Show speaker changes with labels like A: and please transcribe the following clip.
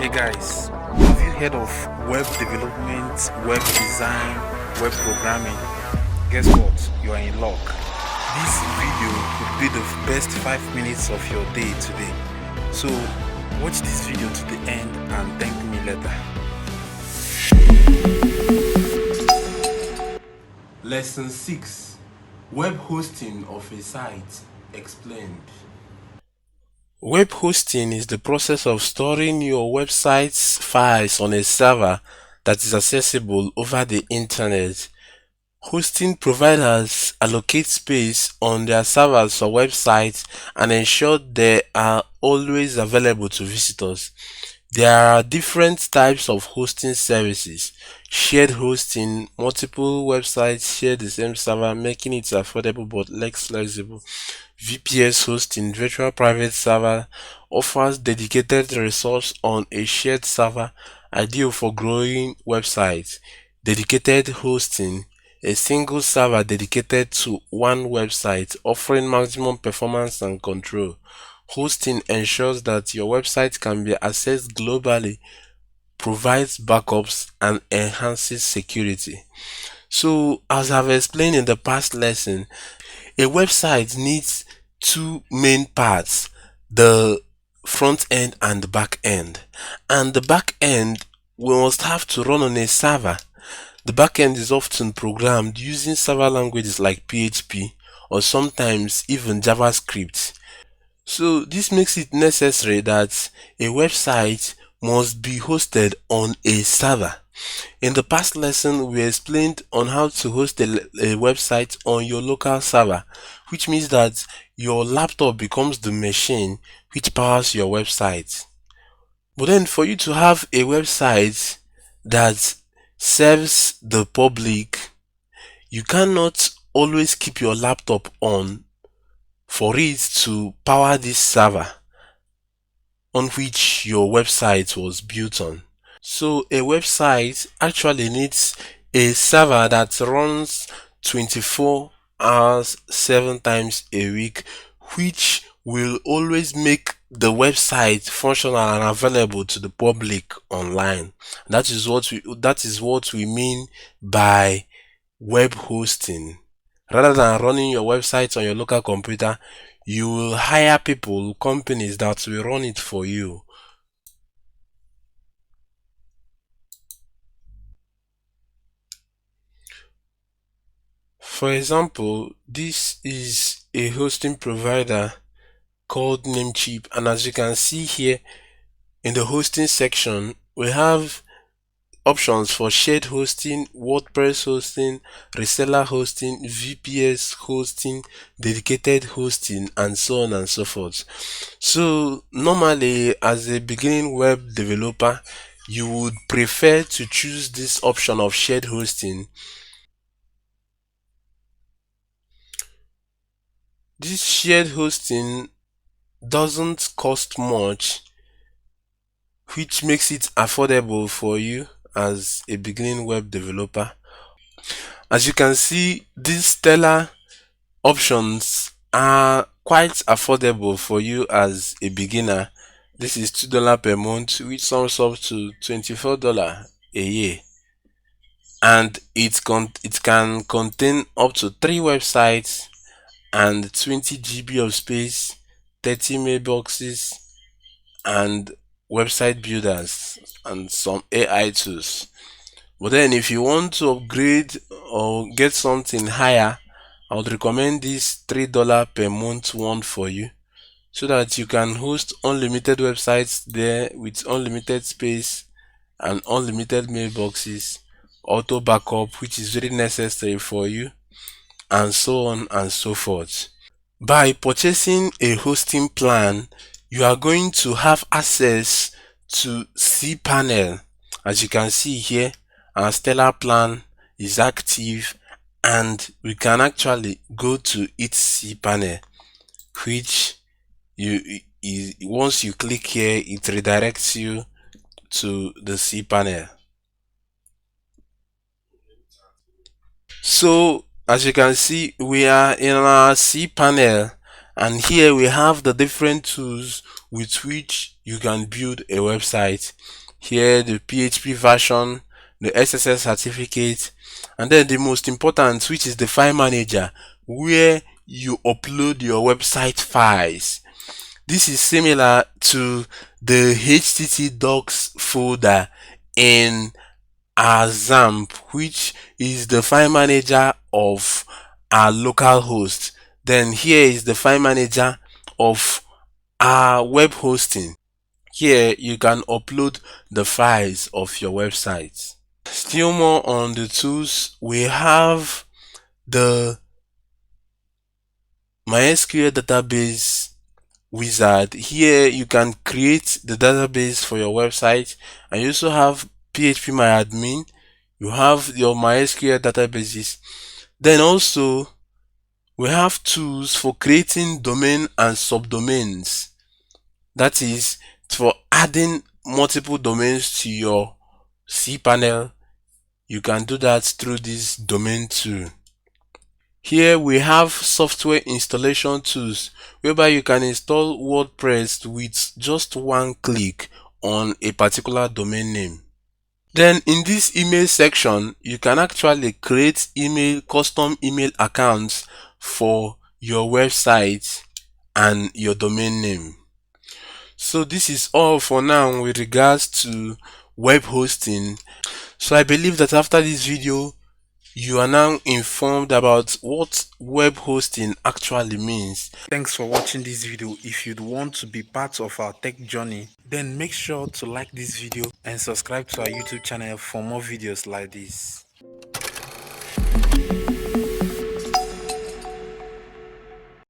A: Hey guys, have you heard of web development, web design, web programming? Guess what? You are in luck. This video could be the best 5 minutes of your day today. So watch this video to the end and thank me later.
B: Lesson 6: Web hosting of a site explained.
C: Web hosting is the process of storing your website's files on a server that is accessible over the internet. Hosting providers allocate space on their servers or websites and ensure they are always available to visitors. There are different types of hosting services. Shared hosting: multiple websites share the same server, making it affordable but less flexible. VPS hosting: virtual private server, offers dedicated resource on a shared server, ideal for growing websites. Dedicated hosting: a single server dedicated to one website, offering maximum performance and control. Hosting ensures that your website can be accessed globally, provides backups, and enhances security. So, as I've explained in the past lesson, a website needs two main parts: the front end and the back end. And the back end must have to run on a server. The back end is often programmed using server languages like PHP or sometimes even JavaScript. So this makes it necessary that a website must be hosted on a server. In the past lesson, we explained on how to host a website on your local server, which means that your laptop becomes the machine which powers your website. But then for you to have a website that serves the public, you cannot always keep your laptop on for it to power this server on which your website was built on. So a website actually needs a server that runs 24 hours 7 times a week, which will always make the website functional and available to the public online. That is what we mean by web hosting. Rather than running your website on your local computer, you will hire companies that will run it for you. For example, this is a hosting provider called Namecheap, and as you can see here in the hosting section, we have options for shared hosting, WordPress hosting, reseller hosting, VPS hosting, dedicated hosting, and so on and so forth. So normally, as a beginning web developer, you would prefer to choose this option of shared hosting. This shared hosting doesn't cost much, which makes it affordable for you as a beginning web developer. As you can see, these stellar options are quite affordable for you as a beginner. This is $2 per month, which sums up to $24 a year, and it can contain up to 3 websites and 20 GB of space, 30 mailboxes, and website builders and some AI tools. But then if you want to upgrade or get something higher, I would recommend this $3 per month one for you, so that you can host unlimited websites there with unlimited space and unlimited mailboxes, auto backup, which is very necessary for you, and so on and so forth. By purchasing a hosting plan, you are going to have access to cPanel. As you can see here, our Stellar plan is active, and we can actually go to its cPanel, which once you click here, it redirects you to the cPanel. So as you can see, we are in our cPanel, and here we have the different tools with which you can build a website. Here, the PHP version, the SSL certificate, and then the most important, which is the file manager, where you upload your website files. This is similar to the HTTP docs folder in our XAMPP, which is the file manager of our local host. Then here is the file manager of our web hosting. Here you can upload the files of your website. Still more on the tools, we have the MySQL database wizard. Here you can create the database for your website, and you also have phpMyAdmin. You have your MySQL databases. Then also we have tools for creating domain and subdomains. That is for adding multiple domains to your cPanel. You can do that through this domain tool. Here we have software installation tools whereby you can install WordPress with just one click on a particular domain name. Then in this email section, you can actually create custom email accounts for your website and your domain name. So this is all for now with regards to web hosting. So I believe that after this video, you are now informed about what web hosting actually means.
A: Thanks for watching this video. If you'd want to be part of our tech journey, then make sure to like this video and subscribe to our YouTube channel for more videos like this.